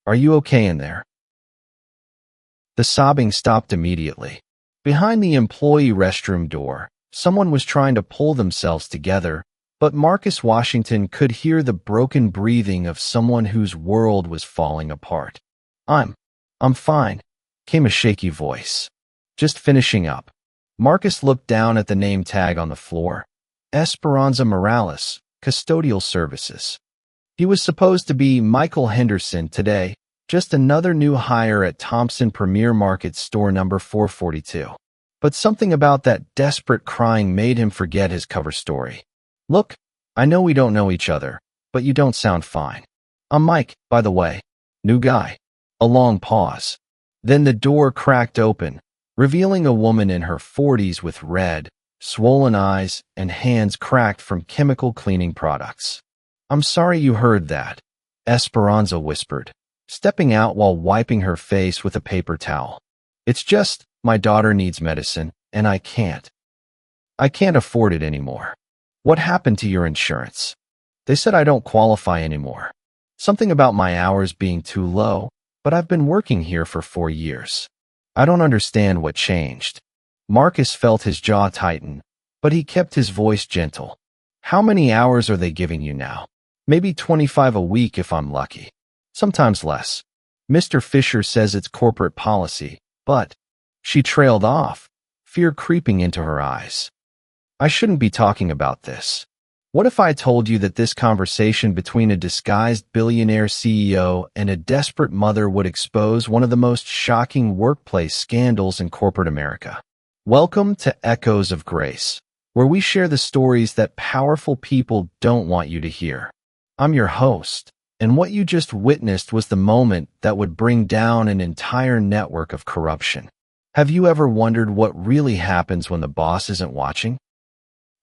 Are you okay in there?" The sobbing stopped immediately. Behind the employee restroom door, someone was trying to pull themselves together, but Marcus Washington could hear the broken breathing of someone whose world was falling apart. I'm fine," came a shaky voice. "Just finishing up." Marcus looked down at the name tag on the floor. Esperanza Morales, Custodial Services. He was supposed to be Michael Henderson today, just another new hire at Thompson Premier Market store number 442. But something about that desperate crying made him forget his cover story. "Look, I know we don't know each other, but you don't sound fine. I'm Mike, by the way. New guy." A long pause. Then the door cracked open, revealing a woman in her 40s with red, swollen eyes and hands cracked from chemical cleaning products. "I'm sorry you heard that," Esperanza whispered, stepping out while wiping her face with a paper towel. "It's just, my daughter needs medicine, and I can't afford it anymore." "What happened to your insurance?" "They said I don't qualify anymore. Something about my hours being too low, but I've been working here for 4 years. I don't understand what changed." Marcus felt his jaw tighten, but he kept his voice gentle. "How many hours are they giving you now?" "Maybe 25 a week if I'm lucky. Sometimes less. Mr. Fisher says it's corporate policy, but..." She trailed off, fear creeping into her eyes. "I shouldn't be talking about this. What if I told you that this conversation between a disguised billionaire CEO and a desperate mother would expose one of the most shocking workplace scandals in corporate America?" Welcome to Echoes of Grace, where we share the stories that powerful people don't want you to hear. I'm your host, and what you just witnessed was the moment that would bring down an entire network of corruption. Have you ever wondered what really happens when the boss isn't watching?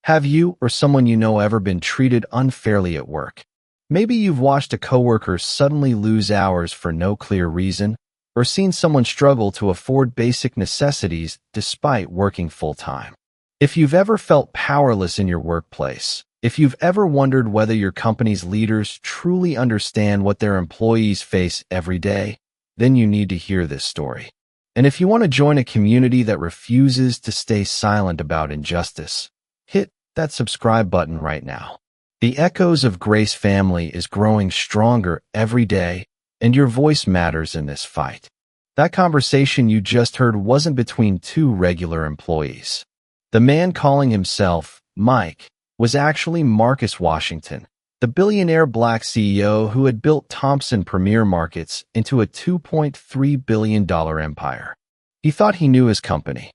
Have you or someone you know ever been treated unfairly at work? Maybe you've watched a coworker suddenly lose hours for no clear reason, or seen someone struggle to afford basic necessities despite working full-time. If you've ever felt powerless in your workplace, if you've ever wondered whether your company's leaders truly understand what their employees face every day, then you need to hear this story. And if you want to join a community that refuses to stay silent about injustice, hit that subscribe button right now. The Echoes of Grace family is growing stronger every day, and your voice matters in this fight. That conversation you just heard wasn't between two regular employees. The man calling himself Mike was actually Marcus Washington, the billionaire black CEO who had built Thompson Premier Markets into a $2.3 billion empire. He thought he knew his company.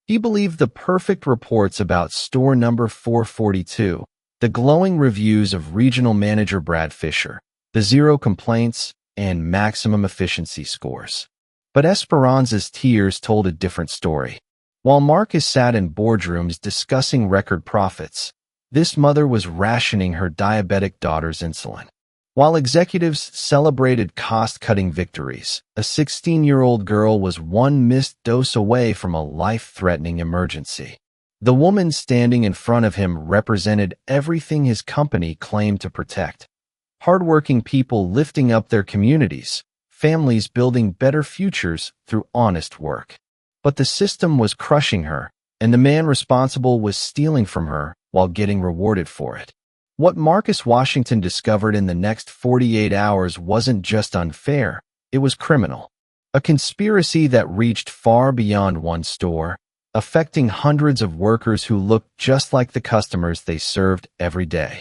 He believed the perfect reports about store number 442, the glowing reviews of regional manager Brad Fisher, the 0 complaints, and maximum efficiency scores. But Esperanza's tears told a different story. While Marcus sat in boardrooms discussing record profits, this mother was rationing her diabetic daughter's insulin. While executives celebrated cost-cutting victories, a 16-year-old girl was one missed dose away from a life-threatening emergency. The woman standing in front of him represented everything his company claimed to protect. Hardworking people lifting up their communities, families building better futures through honest work. But the system was crushing her, and the man responsible was stealing from her while getting rewarded for it. What Marcus Washington discovered in the next 48 hours wasn't just unfair, it was criminal. A conspiracy that reached far beyond one store, affecting hundreds of workers who looked just like the customers they served every day.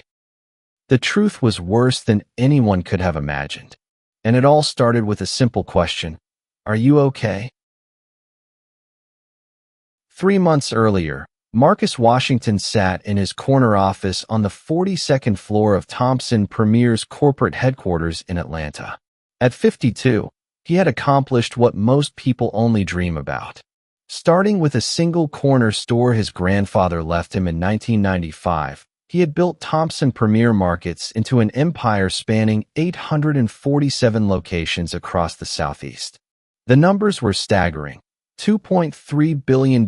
The truth was worse than anyone could have imagined. And it all started with a simple question: are you okay? 3 months earlier, Marcus Washington sat in his corner office on the 42nd floor of Thompson Premier's corporate headquarters in Atlanta. At 52, he had accomplished what most people only dream about. Starting with a single corner store his grandfather left him in 1995, he had built Thompson Premier Markets into an empire spanning 847 locations across the Southeast. The numbers were staggering. $2.3 billion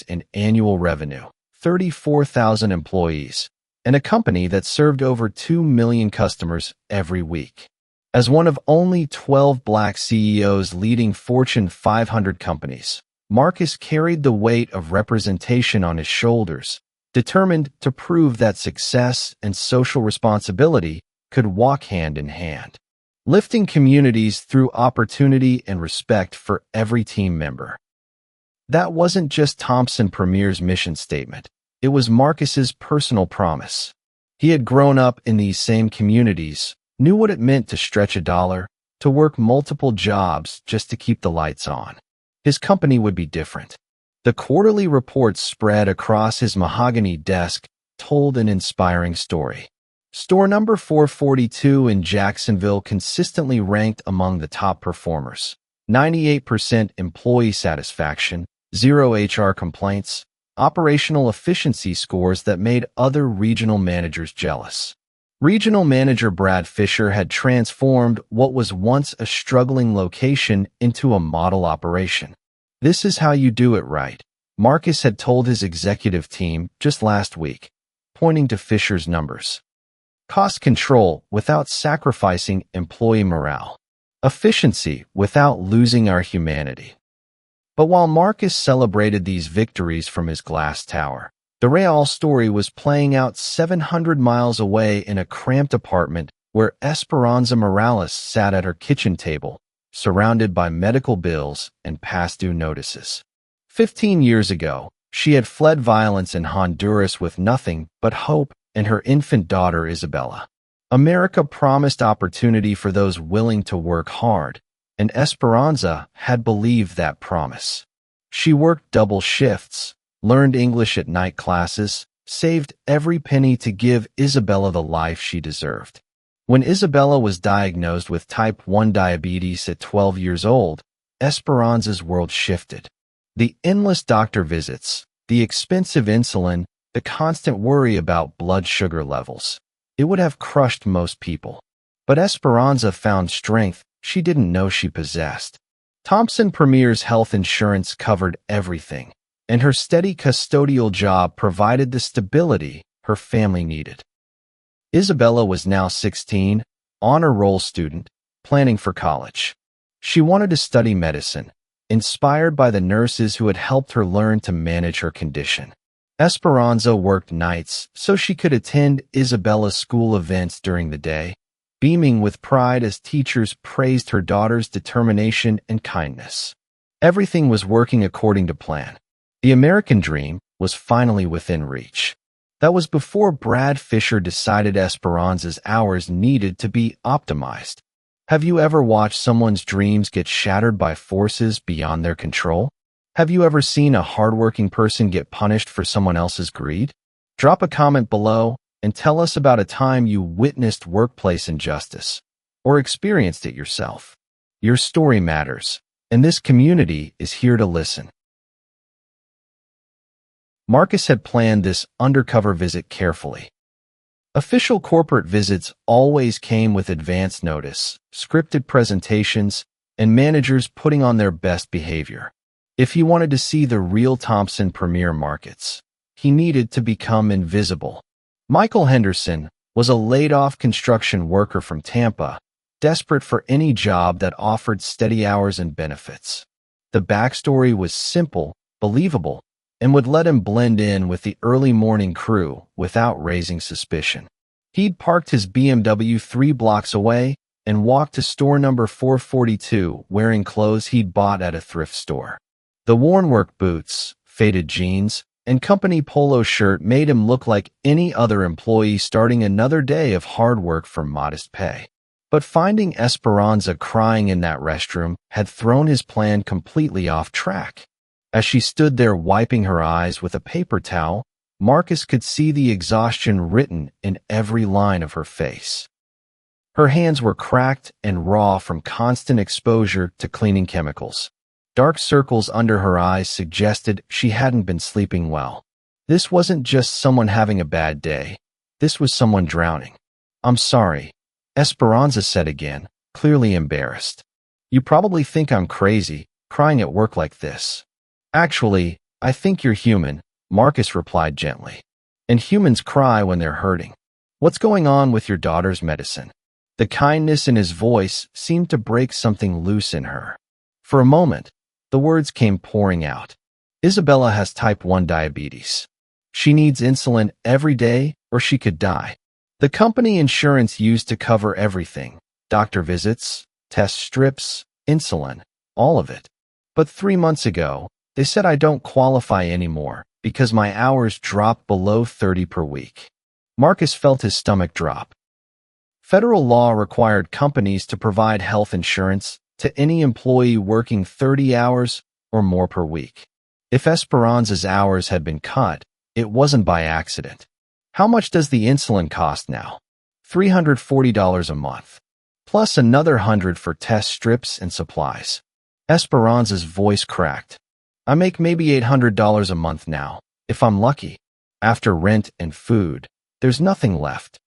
in annual revenue, 34,000 employees, and a company that served over 2 million customers every week. As one of only 12 black CEOs leading Fortune 500 companies, Marcus carried the weight of representation on his shoulders, determined to prove that success and social responsibility could walk hand in hand, lifting communities through opportunity and respect for every team member. That wasn't just Thomson Premier's mission statement. It was Marcus's personal promise. He had grown up in these same communities, knew what it meant to stretch a dollar, to work multiple jobs just to keep the lights on. His company would be different. The quarterly reports spread across his mahogany desk told an inspiring story. Store number 442 in Jacksonville consistently ranked among the top performers. 98% employee satisfaction, 0 HR complaints, operational efficiency scores that made other regional managers jealous. Regional manager Brad Fisher had transformed what was once a struggling location into a model operation. This is how you do it right, Marcus had told his executive team just last week, pointing to Fisher's numbers. Cost control without sacrificing employee morale. Efficiency without losing our humanity. But while Marcus celebrated these victories from his glass tower, the real story was playing out 700 miles away in a cramped apartment where Esperanza Morales sat at her kitchen table, surrounded by medical bills and past due notices. 15 years ago, she had fled violence in Honduras with nothing but hope and her infant daughter Isabella. America promised opportunity for those willing to work hard, and Esperanza had believed that promise. She worked double shifts, learned English at night classes, saved every penny to give Isabella the life she deserved. When Isabella was diagnosed with type 1 diabetes at 12 years old, Esperanza's world shifted. The endless doctor visits, the expensive insulin, the constant worry about blood sugar levels. It would have crushed most people. But Esperanza found strength she didn't know she possessed. Thomson Premier's health insurance covered everything, and her steady custodial job provided the stability her family needed. Isabella was now 16, honor roll student, planning for college. She wanted to study medicine, inspired by the nurses who had helped her learn to manage her condition. Esperanza worked nights so she could attend Isabella's school events during the day, beaming with pride as teachers praised her daughter's determination and kindness. Everything was working according to plan. The American dream was finally within reach. That was before Brad Fisher decided Esperanza's hours needed to be optimized. Have you ever watched someone's dreams get shattered by forces beyond their control? Have you ever seen a hardworking person get punished for someone else's greed? Drop a comment below and tell us about a time you witnessed workplace injustice or experienced it yourself. Your story matters, and this community is here to listen. Marcus had planned this undercover visit carefully. Official corporate visits always came with advance notice, scripted presentations, and managers putting on their best behavior. If he wanted to see the real Thomson Premier markets, he needed to become invisible. Michael Henderson was a laid-off construction worker from Tampa, desperate for any job that offered steady hours and benefits. The backstory was simple, believable, and would let him blend in with the early morning crew without raising suspicion. He'd parked his BMW 3 blocks away and walked to store number 442 wearing clothes he'd bought at a thrift store. The worn work boots, faded jeans, and company polo shirt made him look like any other employee starting another day of hard work for modest pay. But finding Esperanza crying in that restroom had thrown his plan completely off track. As she stood there wiping her eyes with a paper towel, Marcus could see the exhaustion written in every line of her face. Her hands were cracked and raw from constant exposure to cleaning chemicals. Dark circles under her eyes suggested she hadn't been sleeping well. This wasn't just someone having a bad day. This was someone drowning. "I'm sorry," Esperanza said again, clearly embarrassed. "You probably think I'm crazy, crying at work like this." "Actually, I think you're human," Marcus replied gently. "And humans cry when they're hurting. What's going on with your daughter's medicine?" The kindness in his voice seemed to break something loose in her. For a moment, the words came pouring out. Isabella has type 1 diabetes. She needs insulin every day or she could die. The company insurance used to cover everything. Doctor visits, test strips, insulin, all of it. But 3 months ago, they said I don't qualify anymore because my hours dropped below 30 per week. Marcus felt his stomach drop. Federal law required companies to provide health insurance to any employee working 30 hours or more per week. If Esperanza's hours had been cut, it wasn't by accident. How much does the insulin cost now? $340 a month, plus another $100 for test strips and supplies. Esperanza's voice cracked. I make maybe $800 a month now, if I'm lucky. After rent and food, there's nothing left.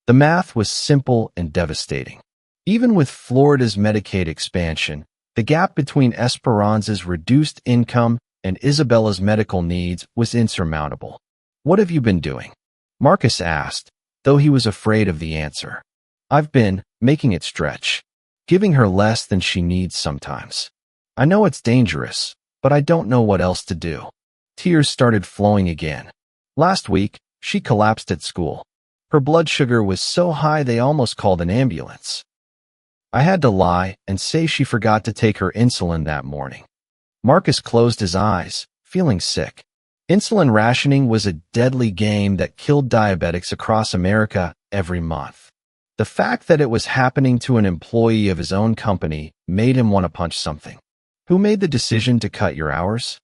The math was simple and devastating. Even with Florida's Medicaid expansion, the gap between Esperanza's reduced income and Isabella's medical needs was insurmountable. What have you been doing? Marcus asked, though he was afraid of the answer. I've been making it stretch, giving her less than she needs sometimes. I know it's dangerous, but I don't know what else to do. Tears started flowing again. Last week, she collapsed at school. Her blood sugar was so high they almost called an ambulance. I had to lie and say she forgot to take her insulin that morning. Marcus closed his eyes, feeling sick. Insulin rationing was a deadly game that killed diabetics across America every month. The fact that it was happening to an employee of his own company made him want to punch something. Who made the decision to cut your hours?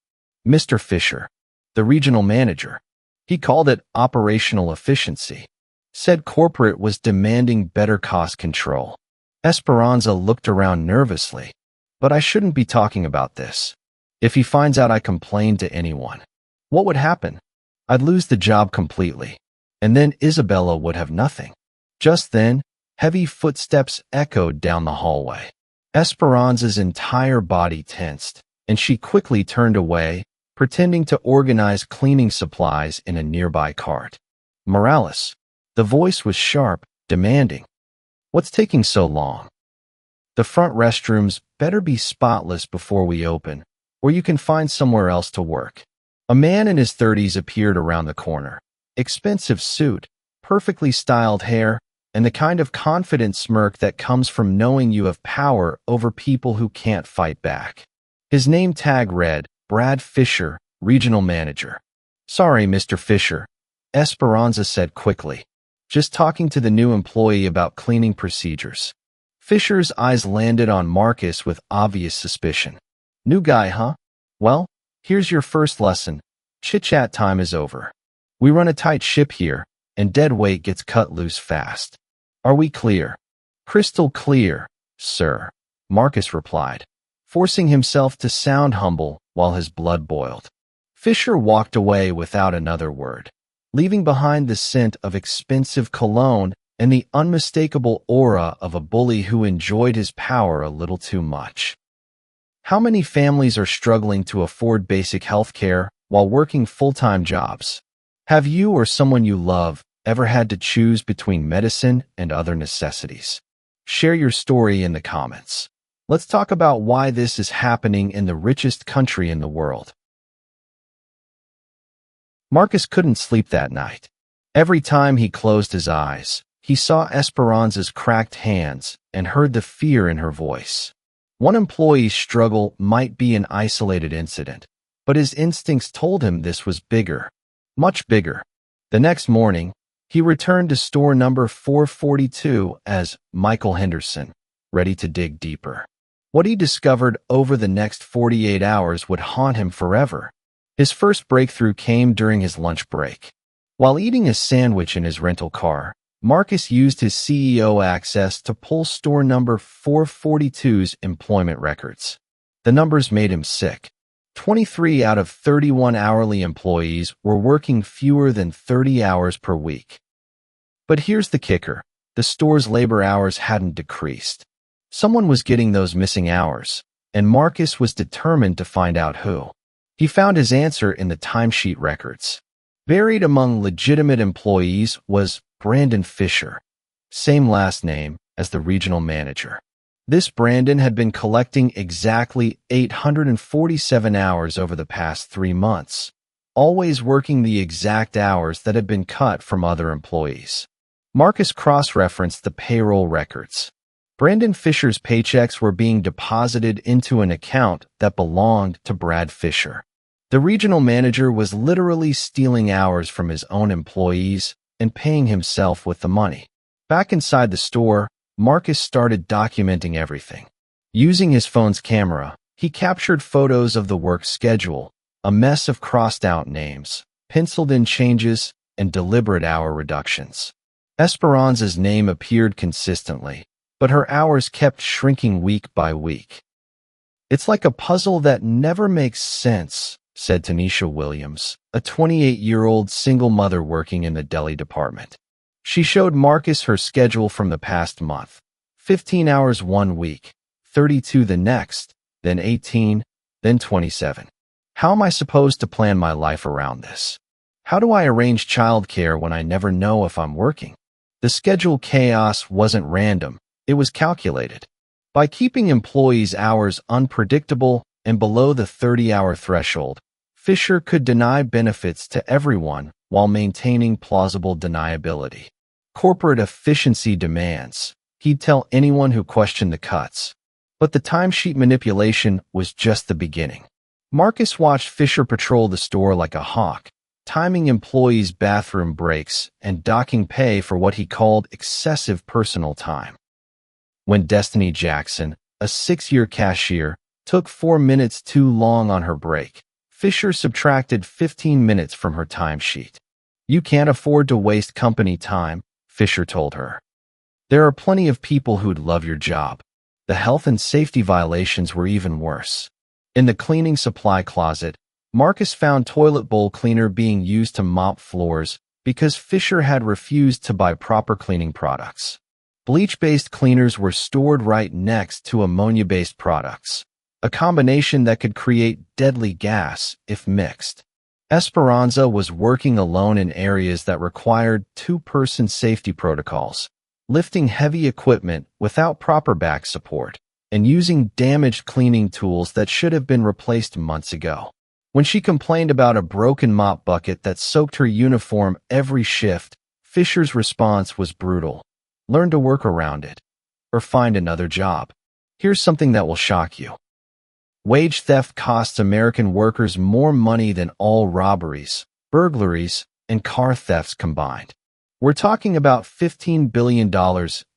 Mr. Fisher, the regional manager. He called it operational efficiency. Said corporate was demanding better cost control. Esperanza looked around nervously. But I shouldn't be talking about this. If he finds out I complained to anyone, what would happen? I'd lose the job completely. And then Isabella would have nothing. Just then, heavy footsteps echoed down the hallway. Esperanza's entire body tensed, and she quickly turned away, pretending to organize cleaning supplies in a nearby cart. Morales. The voice was sharp, demanding. What's taking so long? The front restrooms better be spotless before we open, or you can find somewhere else to work. A man in his 30s appeared around the corner. Expensive suit, perfectly styled hair, and the kind of confident smirk that comes from knowing you have power over people who can't fight back. His name tag read, Brad Fisher, Regional Manager. Sorry, Mr. Fisher, Esperanza said quickly. Just talking to the new employee about cleaning procedures. Fisher's eyes landed on Marcus with obvious suspicion. New guy, huh? Well, here's your first lesson. Chit-chat time is over. We run a tight ship here, and dead weight gets cut loose fast. Are we clear? Crystal clear, sir, Marcus replied, forcing himself to sound humble while his blood boiled. Fisher walked away without another word, leaving behind the scent of expensive cologne and the unmistakable aura of a bully who enjoyed his power a little too much. How many families are struggling to afford basic health care while working full-time jobs? Have you or someone you love ever had to choose between medicine and other necessities? Share your story in the comments. Let's talk about why this is happening in the richest country in the world. Marcus couldn't sleep that night. Every time he closed his eyes, he saw Esperanza's cracked hands and heard the fear in her voice. One employee's struggle might be an isolated incident, but his instincts told him this was bigger, much bigger. The next morning, he returned to store number 442 as Michael Henderson, ready to dig deeper. What he discovered over the next 48 hours would haunt him forever. His first breakthrough came during his lunch break. While eating a sandwich in his rental car, Marcus used his CEO access to pull store number 442's employment records. The numbers made him sick. 23 out of 31 hourly employees were working fewer than 30 hours per week. But here's the kicker. The store's labor hours hadn't decreased. Someone was getting those missing hours, and Marcus was determined to find out who. He found his answer in the timesheet records. Buried among legitimate employees was Brandon Fisher, same last name as the regional manager. This Brandon had been collecting exactly 847 hours over the past 3 months, always working the exact hours that had been cut from other employees. Marcus cross-referenced the payroll records. Brandon Fisher's paychecks were being deposited into an account that belonged to Brad Fisher. The regional manager was literally stealing hours from his own employees and paying himself with the money. Back inside the store, Marcus started documenting everything. Using his phone's camera, he captured photos of the work schedule, a mess of crossed-out names, penciled-in changes, and deliberate hour reductions. Esperanza's name appeared consistently, but her hours kept shrinking week by week. "It's like a puzzle that never makes sense," said Tanisha Williams, a 28-year-old single mother working in the deli department. She showed Marcus her schedule from the past month. 15 hours one week, 32 the next, then 18, then 27. "How am I supposed to plan my life around this? How do I arrange childcare when I never know if I'm working?" The schedule chaos wasn't random, it was calculated. By keeping employees' hours unpredictable and below the 30-hour threshold, Fisher could deny benefits to everyone while maintaining plausible deniability. Corporate efficiency demands. He'd tell anyone who questioned the cuts. But the timesheet manipulation was just the beginning. Marcus watched Fisher patrol the store like a hawk, timing employees' bathroom breaks and docking pay for what he called excessive personal time. When Destiny Jackson, a 6-year cashier, took 4 minutes too long on her break, Fisher subtracted 15 minutes from her timesheet. "You can't afford to waste company time," Fisher told her. "There are plenty of people who'd love your job." The health and safety violations were even worse. In the cleaning supply closet, Marcus found toilet bowl cleaner being used to mop floors because Fisher had refused to buy proper cleaning products. Bleach-based cleaners were stored right next to ammonia-based products, a combination that could create deadly gas if mixed. Esperanza was working alone in areas that required 2-person safety protocols, lifting heavy equipment without proper back support, and using damaged cleaning tools that should have been replaced months ago. When she complained about a broken mop bucket that soaked her uniform every shift, Fisher's response was brutal. "Learn to work around it, or find another job." Here's something that will shock you. Wage theft costs American workers more money than all robberies, burglaries, and car thefts combined. We're talking about $15 billion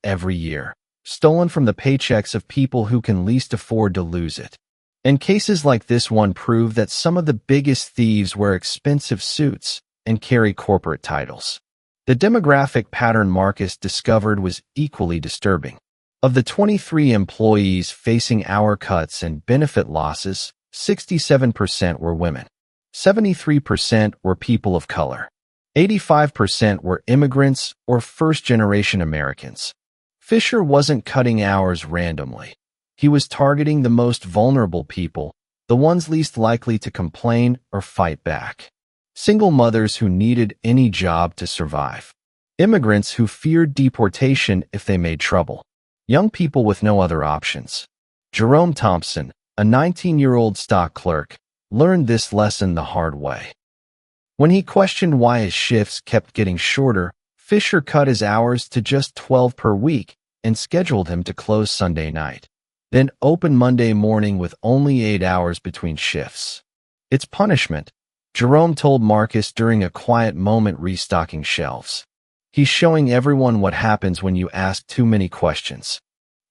every year, stolen from the paychecks of people who can least afford to lose it. And cases like this one prove that some of the biggest thieves wear expensive suits and carry corporate titles. The demographic pattern Marcus discovered was equally disturbing. Of the 23 employees facing hour cuts and benefit losses, 67% were women. 73% were people of color. 85% were immigrants or first-generation Americans. Fisher wasn't cutting hours randomly. He was targeting the most vulnerable people, the ones least likely to complain or fight back. Single mothers who needed any job to survive. Immigrants who feared deportation if they made trouble. Young people with no other options. Jerome Thompson, a 19-year-old stock clerk, learned this lesson the hard way. When he questioned why his shifts kept getting shorter, Fisher cut his hours to just 12 per week and scheduled him to close Sunday night, then open Monday morning with only 8 hours between shifts. "It's punishment," Jerome told Marcus during a quiet moment restocking shelves. "He's showing everyone what happens when you ask too many questions."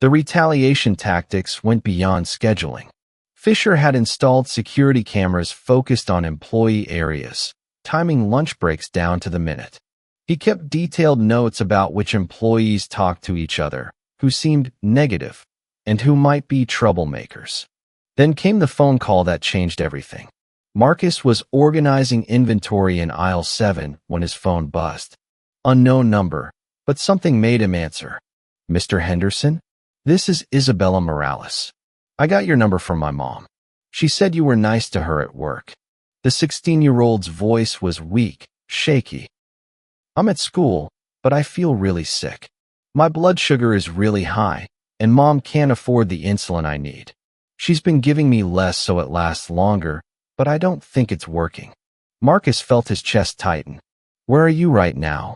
The retaliation tactics went beyond scheduling. Fisher had installed security cameras focused on employee areas, timing lunch breaks down to the minute. He kept detailed notes about which employees talked to each other, who seemed negative, and who might be troublemakers. Then came the phone call that changed everything. Marcus was organizing inventory in aisle 7 when his phone buzzed. Unknown number, but something made him answer. "Mr. Henderson? This is Isabella Morales. I got your number from my mom. She said you were nice to her at work." The 16-year-old's voice was weak, shaky. "I'm at school, but I feel really sick. My blood sugar is really high, and Mom can't afford the insulin I need. She's been giving me less so it lasts longer, but I don't think it's working. Marcus felt his chest tighten. Where are you right now?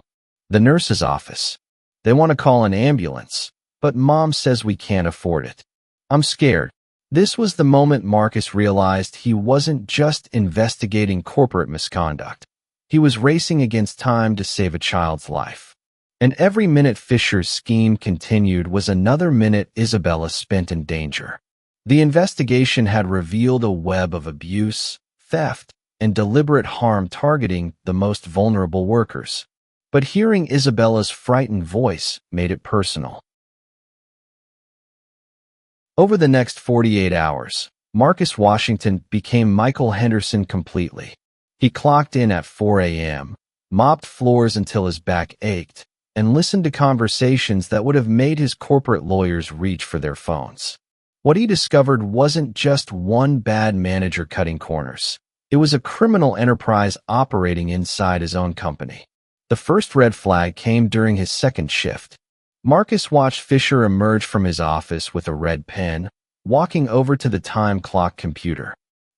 The nurse's office. They want to call an ambulance, but Mom says we can't afford it. I'm scared. This was the moment Marcus realized he wasn't just investigating corporate misconduct. He was racing against time to save a child's life. And every minute Fisher's scheme continued was another minute Isabella spent in danger. The investigation had revealed a web of abuse, theft, and deliberate harm targeting the most vulnerable workers. But hearing Isabella's frightened voice made it personal. Over the next 48 hours, Marcus Washington became Michael Henderson completely. He clocked in at 4 a.m., mopped floors until his back ached, and listened to conversations that would have made his corporate lawyers reach for their phones. What he discovered wasn't just one bad manager cutting corners. It was a criminal enterprise operating inside his own company. The first red flag came during his second shift. Marcus watched Fisher emerge from his office with a red pen, walking over to the time clock computer.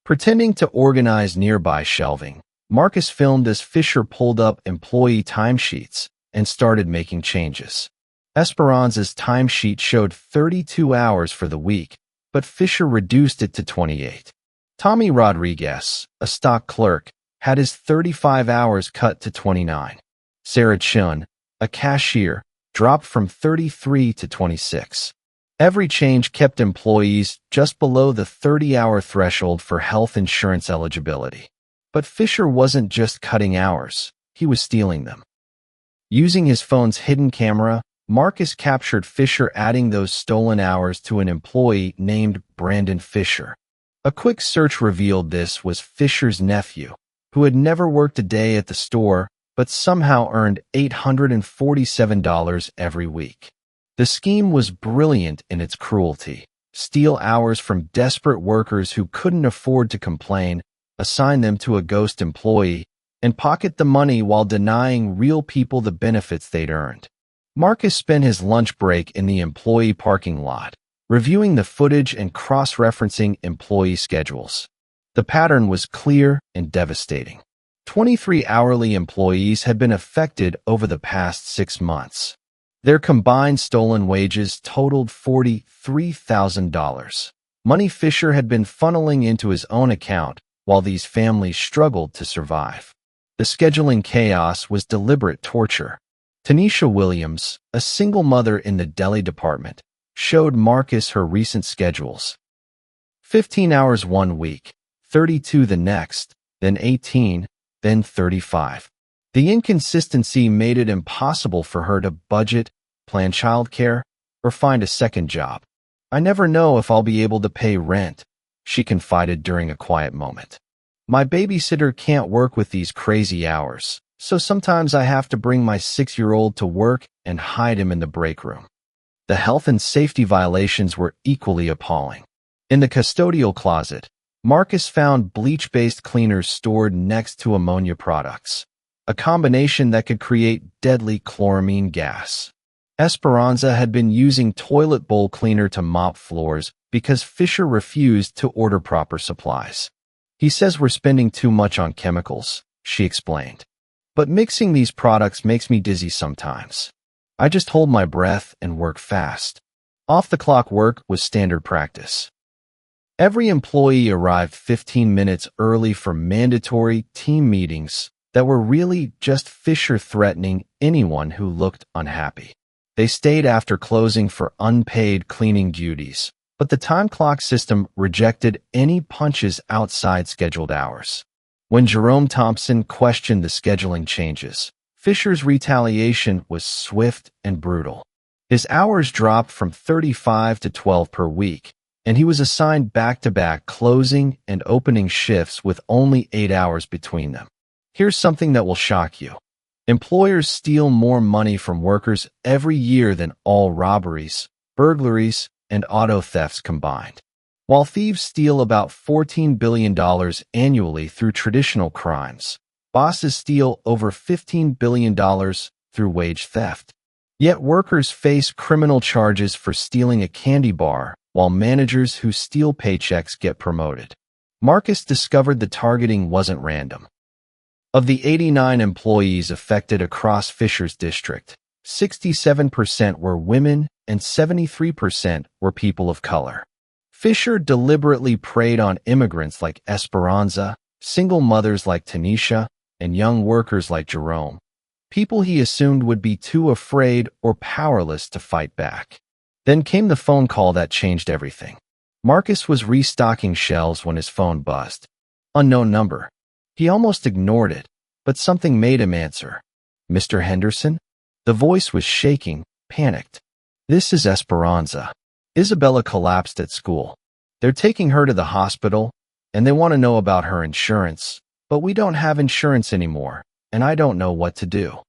Pretending to organize nearby shelving, Marcus filmed as Fisher pulled up employee timesheets and started making changes. Esperanza's timesheet showed 32 hours for the week, but Fisher reduced it to 28. Tommy Rodriguez, a stock clerk, had his 35 hours cut to 29. Sarah Chun, a cashier, dropped from 33 to 26. Every change kept employees just below the 30-hour threshold for health insurance eligibility. But Fisher wasn't just cutting hours, he was stealing them. Using his phone's hidden camera, Marcus captured Fisher adding those stolen hours to an employee named Brandon Fisher. A quick search revealed this was Fisher's nephew, who had never worked a day at the store but somehow earned $847 every week. The scheme was brilliant in its cruelty. Steal hours from desperate workers who couldn't afford to complain, assign them to a ghost employee, and pocket the money while denying real people the benefits they'd earned. Marcus spent his lunch break in the employee parking lot, reviewing the footage and cross-referencing employee schedules. The pattern was clear and devastating. 23 hourly employees had been affected over the past 6 months. Their combined stolen wages totaled $43,000. Money Fisher had been funneling into his own account while these families struggled to survive. The scheduling chaos was deliberate torture. Tanisha Williams, a single mother in the deli department, showed Marcus her recent schedules. 15 hours one week, 32 the next, then 18, then 35. The inconsistency made it impossible for her to budget, plan childcare, or find a second job. I never know if I'll be able to pay rent, she confided during a quiet moment. My babysitter can't work with these crazy hours, so sometimes I have to bring my 6-year-old to work and hide him in the break room. The health and safety violations were equally appalling. In the custodial closet, Marcus found bleach-based cleaners stored next to ammonia products, a combination that could create deadly chloramine gas. Esperanza had been using toilet bowl cleaner to mop floors because Fisher refused to order proper supplies. He says we're spending too much on chemicals, she explained. But mixing these products makes me dizzy sometimes. I just hold my breath and work fast. Off-the-clock work was standard practice. Every employee arrived 15 minutes early for mandatory team meetings that were really just Fisher threatening anyone who looked unhappy. They stayed after closing for unpaid cleaning duties, but the time clock system rejected any punches outside scheduled hours. When Jerome Thompson questioned the scheduling changes, Fisher's retaliation was swift and brutal. His hours dropped from 35 to 12 per week, and he was assigned back-to-back closing and opening shifts with only 8 hours between them. Here's something that will shock you. Employers steal more money from workers every year than all robberies, burglaries, and auto thefts combined. While thieves steal about $14 billion annually through traditional crimes, bosses steal over $15 billion through wage theft. Yet workers face criminal charges for stealing a candy bar, while managers who steal paychecks get promoted. Marcus discovered the targeting wasn't random. Of the 89 employees affected across Fisher's district, 67% were women and 73% were people of color. Fisher deliberately preyed on immigrants like Esperanza, single mothers like Tanisha, and young workers like Jerome, people he assumed would be too afraid or powerless to fight back. Then came the phone call that changed everything. Marcus was restocking shelves when his phone buzzed. Unknown number. He almost ignored it, but something made him answer. Mr. Henderson? The voice was shaking, panicked. This is Esperanza. Isabella collapsed at school. They're taking her to the hospital, and they want to know about her insurance, but we don't have insurance anymore, and I don't know what to do.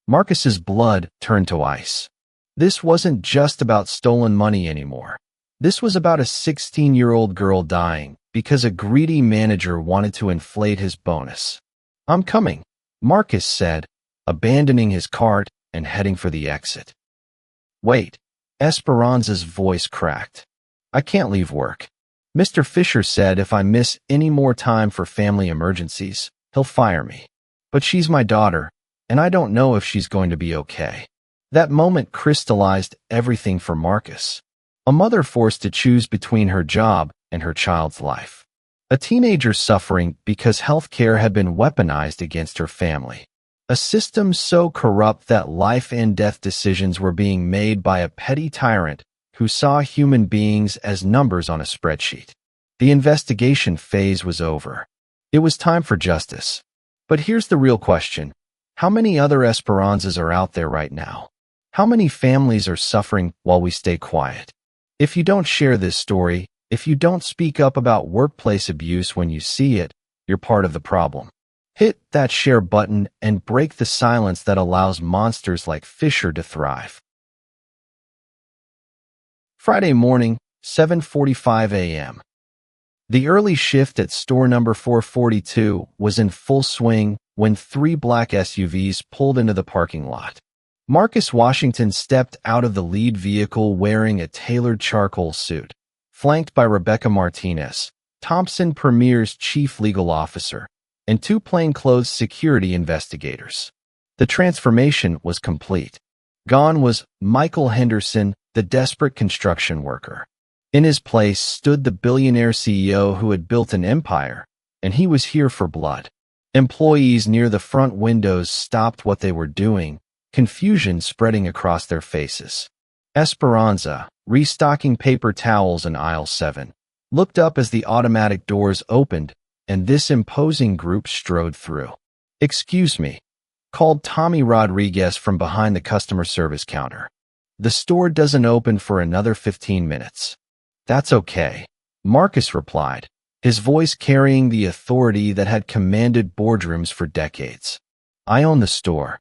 Marcus's blood turned to ice. This wasn't just about stolen money anymore. This was about a 16-year-old girl dying because a greedy manager wanted to inflate his bonus. I'm coming, Marcus said, abandoning his cart and heading for the exit. Wait, Esperanza's voice cracked. I can't leave work. Mr. Fisher said if I miss any more time for family emergencies, he'll fire me. But she's my daughter, and I don't know if she's going to be okay. That moment crystallized everything for Marcus. A mother forced to choose between her job and her child's life. A teenager suffering because healthcare had been weaponized against her family. A system so corrupt that life and death decisions were being made by a petty tyrant who saw human beings as numbers on a spreadsheet. The investigation phase was over. It was time for justice. But here's the real question. How many other Esperanzas are out there right now? How many families are suffering while we stay quiet? If you don't share this story, if you don't speak up about workplace abuse when you see it, you're part of the problem. Hit that share button and break the silence that allows monsters like Fisher to thrive. Friday morning, 7:45 a.m. The early shift at store number 442 was in full swing when 3 black SUVs pulled into the parking lot. Marcus Washington stepped out of the lead vehicle wearing a tailored charcoal suit, flanked by Rebecca Martinez, Thompson Premier's chief legal officer, and 2 plainclothes security investigators. The transformation was complete. Gone was Michael Henderson, the desperate construction worker. In his place stood the billionaire CEO who had built an empire, and he was here for blood. Employees near the front windows stopped what they were doing, confusion spreading across their faces. Esperanza, restocking paper towels in aisle 7, looked up as the automatic doors opened, and this imposing group strode through. "Excuse me," called Tommy Rodriguez from behind the customer service counter. "The store doesn't open for another 15 minutes. "That's okay," Marcus replied, his voice carrying the authority that had commanded boardrooms for decades. "I own the store."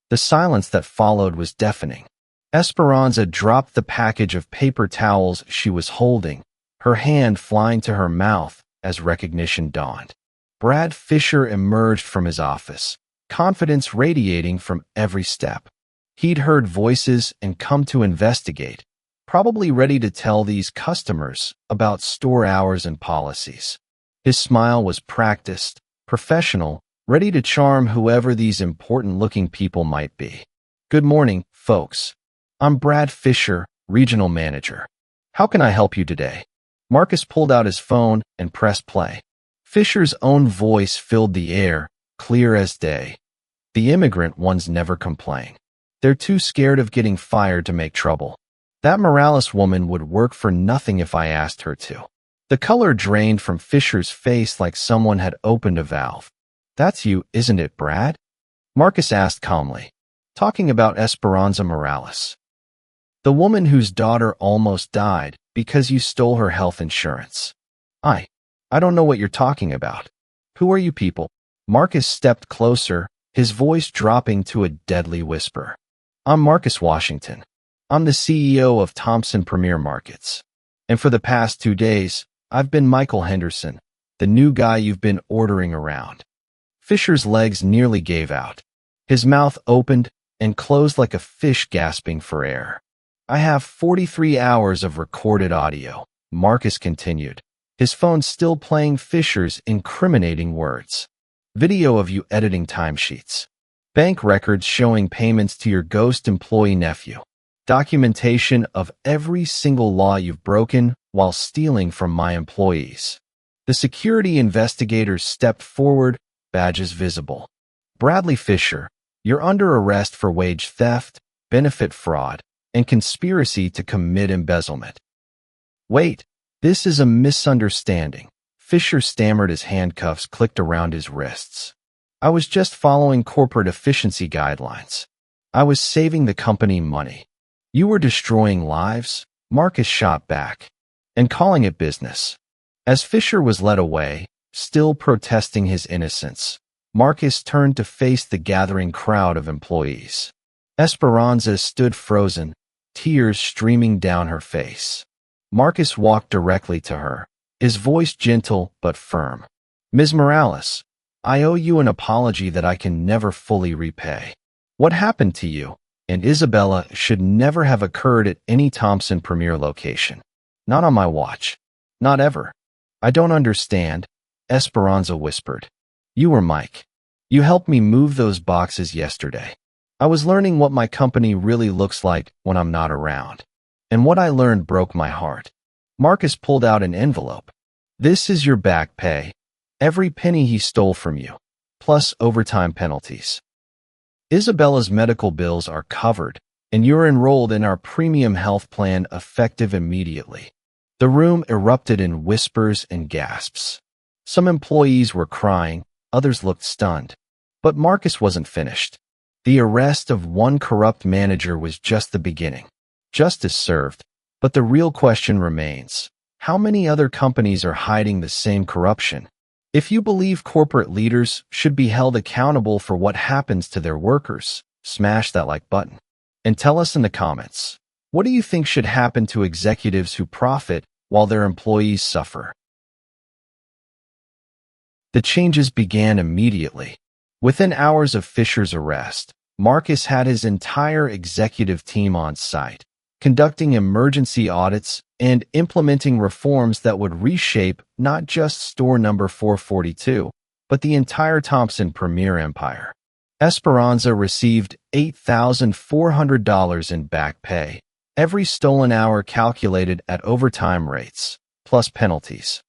The silence that followed was deafening. Esperanza dropped the package of paper towels she was holding, her hand flying to her mouth as recognition dawned. Brad Fisher emerged from his office, confidence radiating from every step. He'd heard voices and come to investigate, probably ready to tell these customers about store hours and policies. His smile was practiced, professional, ready to charm whoever these important-looking people might be. "Good morning, folks. I'm Brad Fisher, Regional Manager. How can I help you today?" Marcus pulled out his phone and pressed play. Fisher's own voice filled the air, clear as day. The immigrant ones never complain. They're too scared of getting fired to make trouble. That Morales woman would work for nothing if I asked her to. The color drained from Fisher's face like someone had opened a valve. "That's you, isn't it, Brad?" Marcus asked calmly. "Talking about Esperanza Morales. The woman whose daughter almost died because you stole her health insurance." I don't know what you're talking about. Who are you people?" Marcus stepped closer, his voice dropping to a deadly whisper. "I'm Marcus Washington. I'm the CEO of Thompson Premier Markets. And for the past 2 days, I've been Michael Henderson, the new guy you've been ordering around." Fisher's legs nearly gave out. His mouth opened, and closed like a fish gasping for air. I have 43 hours of recorded audio, Marcus continued, his phone still playing Fisher's incriminating words. Video of you editing timesheets. Bank records showing payments to your ghost employee nephew. Documentation of every single law you've broken while stealing from my employees. The security investigators stepped forward, badges visible. Bradley Fisher, you're under arrest for wage theft, benefit fraud, and conspiracy to commit embezzlement. Wait, this is a misunderstanding. Fisher stammered as handcuffs clicked around his wrists. I was just following corporate efficiency guidelines. I was saving the company money. You were destroying lives, Marcus shot back, and calling it business. As Fisher was led away, still protesting his innocence, Marcus turned to face the gathering crowd of employees. Esperanza stood frozen, tears streaming down her face. Marcus walked directly to her, his voice gentle but firm. Ms. Morales, I owe you an apology that I can never fully repay. What happened to you and Isabella should never have occurred at any Thompson Premier location. Not on my watch. Not ever. I don't understand, Esperanza whispered. You were Mike. You helped me move those boxes yesterday. I was learning what my company really looks like when I'm not around. And what I learned broke my heart. Marcus pulled out an envelope. This is your back pay. Every penny he stole from you, plus overtime penalties. Isabella's medical bills are covered, and you're enrolled in our premium health plan effective immediately. The room erupted in whispers and gasps. Some employees were crying, others looked stunned. But Marcus wasn't finished. The arrest of one corrupt manager was just the beginning. Justice served, but the real question remains. How many other companies are hiding the same corruption? If you believe corporate leaders should be held accountable for what happens to their workers, smash that like button. And tell us in the comments, what do you think should happen to executives who profit while their employees suffer? The changes began immediately. Within hours of Fisher's arrest, Marcus had his entire executive team on site, conducting emergency audits and implementing reforms that would reshape not just store number 442, but the entire Thompson Premier empire. Esperanza received $8,400 in back pay, every stolen hour calculated at overtime rates, plus penalties.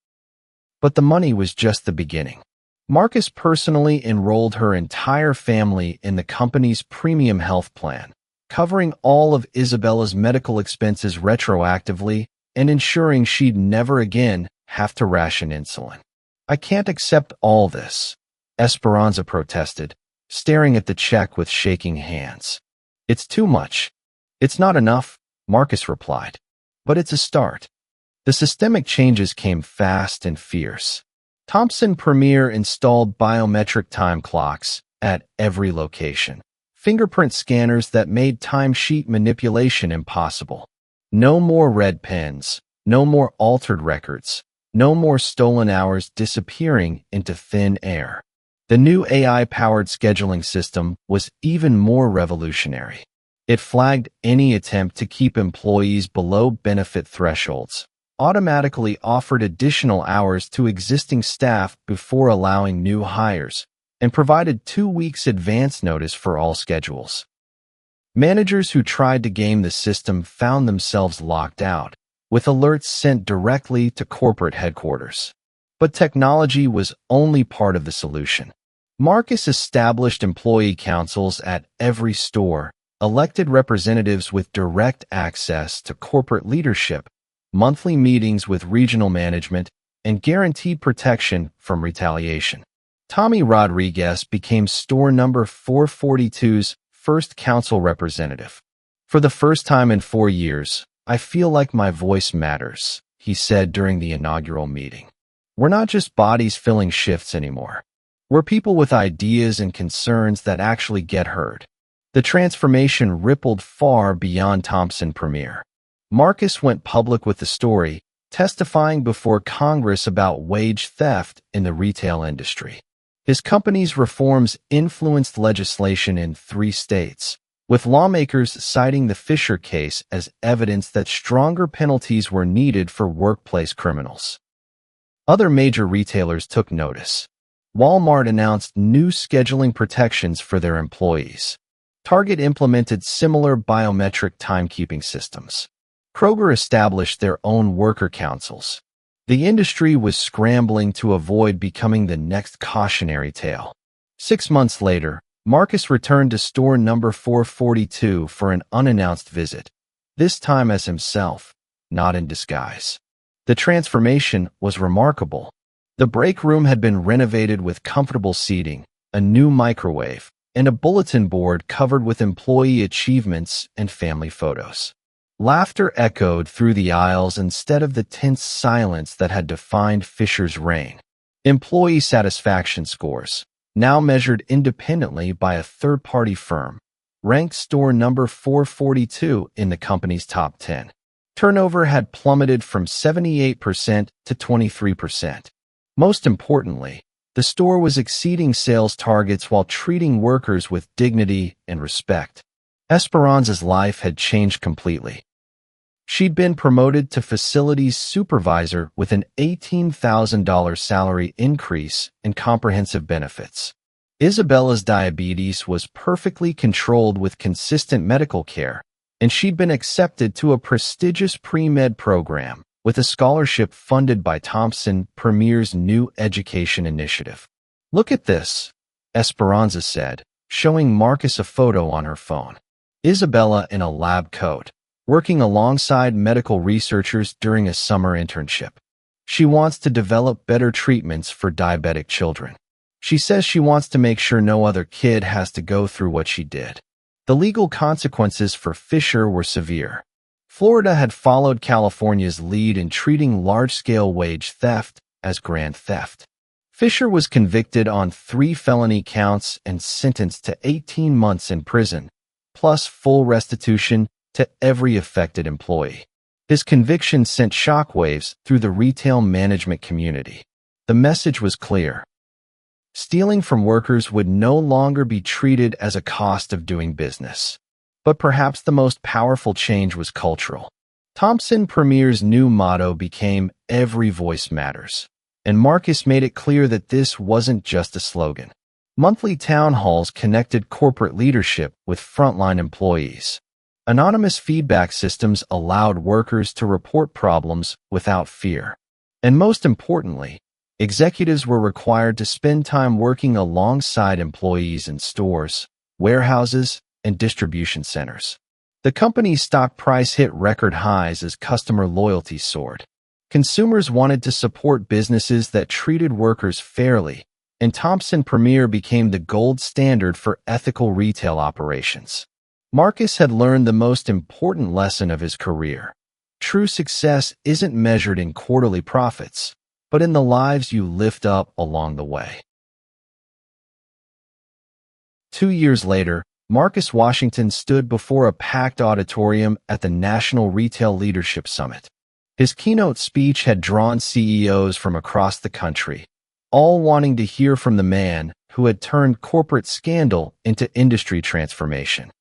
But the money was just the beginning. Marcus personally enrolled her entire family in the company's premium health plan, covering all of Isabella's medical expenses retroactively and ensuring she'd never again have to ration insulin. I can't accept all this, Esperanza protested, staring at the check with shaking hands. It's too much. It's not enough, Marcus replied. But it's a start. The systemic changes came fast and fierce. Thompson Premier installed biometric time clocks at every location. Fingerprint scanners that made timesheet manipulation impossible. No more red pens, no more altered records, no more stolen hours disappearing into thin air. The new AI-powered scheduling system was even more revolutionary. It flagged any attempt to keep employees below benefit thresholds, automatically offered additional hours to existing staff before allowing new hires, and provided 2 weeks advance notice for all schedules. Managers who tried to game the system found themselves locked out, with alerts sent directly to corporate headquarters. But technology was only part of the solution. Marcus established employee councils at every store, elected representatives with direct access to corporate leadership, monthly meetings with regional management, and guaranteed protection from retaliation. Tommy Rodriguez became store number 442's first council representative. For the first time in 4 years, I feel like my voice matters, he said during the inaugural meeting. We're not just bodies filling shifts anymore. We're people with ideas and concerns that actually get heard. The transformation rippled far beyond Thompson Premier. Marcus went public with the story, testifying before Congress about wage theft in the retail industry. His company's reforms influenced legislation in 3 states, with lawmakers citing the Fisher case as evidence that stronger penalties were needed for workplace criminals. Other major retailers took notice. Walmart announced new scheduling protections for their employees. Target implemented similar biometric timekeeping systems. Kroger established their own worker councils. The industry was scrambling to avoid becoming the next cautionary tale. 6 months later, Marcus returned to store number 442 for an unannounced visit, this time as himself, not in disguise. The transformation was remarkable. The break room had been renovated with comfortable seating, a new microwave, and a bulletin board covered with employee achievements and family photos. Laughter echoed through the aisles instead of the tense silence that had defined Fisher's reign. Employee satisfaction scores, now measured independently by a third-party firm, ranked store number 442 in the company's top 10. Turnover had plummeted from 78% to 23%. Most importantly, the store was exceeding sales targets while treating workers with dignity and respect. Esperanza's life had changed completely. She'd been promoted to facilities supervisor with an $18,000 salary increase and comprehensive benefits. Isabella's diabetes was perfectly controlled with consistent medical care, and she'd been accepted to a prestigious pre-med program with a scholarship funded by Thompson Premier's new education initiative. "Look at this," Esperanza said, showing Marcus a photo on her phone. Isabella in a lab coat, working alongside medical researchers during a summer internship. She wants to develop better treatments for diabetic children. She says she wants to make sure no other kid has to go through what she did. The legal consequences for Fisher were severe. Florida had followed California's lead in treating large-scale wage theft as grand theft. Fisher was convicted on 3 felony counts and sentenced to 18 months in prison, plus full restitution to every affected employee. His conviction sent shockwaves through the retail management community. The message was clear. Stealing from workers would no longer be treated as a cost of doing business. But perhaps the most powerful change was cultural. Thompson Premier's new motto became "Every voice matters," and Marcus made it clear that this wasn't just a slogan. Monthly town halls connected corporate leadership with frontline employees. Anonymous feedback systems allowed workers to report problems without fear. And most importantly, executives were required to spend time working alongside employees in stores, warehouses, and distribution centers. The company's stock price hit record highs as customer loyalty soared. Consumers wanted to support businesses that treated workers fairly, and Thompson Premier became the gold standard for ethical retail operations. Marcus had learned the most important lesson of his career. True success isn't measured in quarterly profits, but in the lives you lift up along the way. 2 years later, Marcus Washington stood before a packed auditorium at the National Retail Leadership Summit. His keynote speech had drawn CEOs from across the country, all wanting to hear from the man who had turned corporate scandal into industry transformation.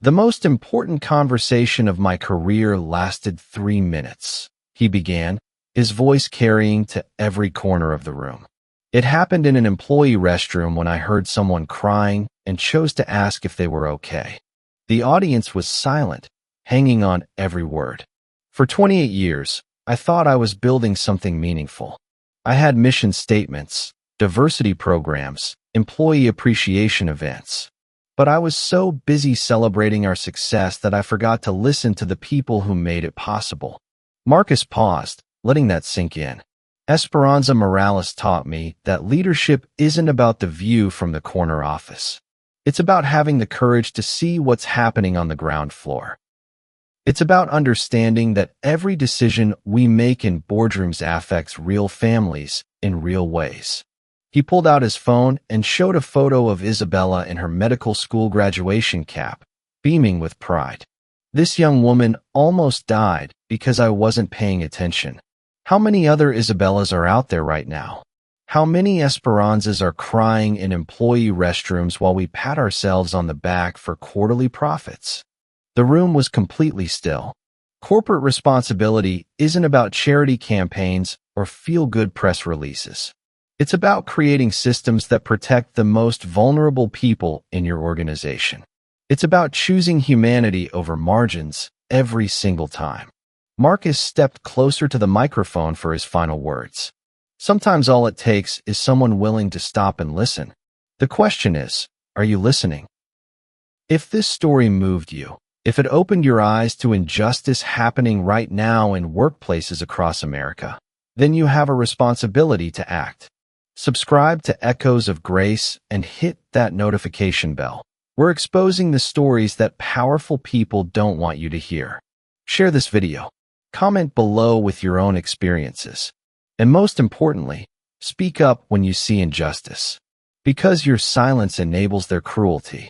"The most important conversation of my career lasted 3 minutes," he began, his voice carrying to every corner of the room. "It happened in an employee restroom when I heard someone crying and chose to ask if they were okay." The audience was silent, hanging on every word. "For 28 years, I thought I was building something meaningful. I had mission statements, diversity programs, employee appreciation events. But I was so busy celebrating our success that I forgot to listen to the people who made it possible." Marcus paused, letting that sink in. Esperanza Morales taught me that leadership isn't about the view from the corner office. It's about having the courage to see what's happening on the ground floor. It's about understanding that every decision we make in boardrooms affects real families in real ways. He pulled out his phone and showed a photo of Isabella in her medical school graduation cap, beaming with pride. "This young woman almost died because I wasn't paying attention. How many other Isabellas are out there right now?" How many Esperanzas are crying in employee restrooms while we pat ourselves on the back for quarterly profits? The room was completely still. Corporate responsibility isn't about charity campaigns or feel-good press releases. It's about creating systems that protect the most vulnerable people in your organization. It's about choosing humanity over margins every single time. Marcus stepped closer to the microphone for his final words. Sometimes all it takes is someone willing to stop and listen. The question is, are you listening? If this story moved you, if it opened your eyes to injustice happening right now in workplaces across America, then you have a responsibility to act. Subscribe to Echoes of Grace and hit that notification bell. We're exposing the stories that powerful people don't want you to hear. Share this video. Comment below with your own experiences. And most importantly, speak up when you see injustice, because your silence enables their cruelty.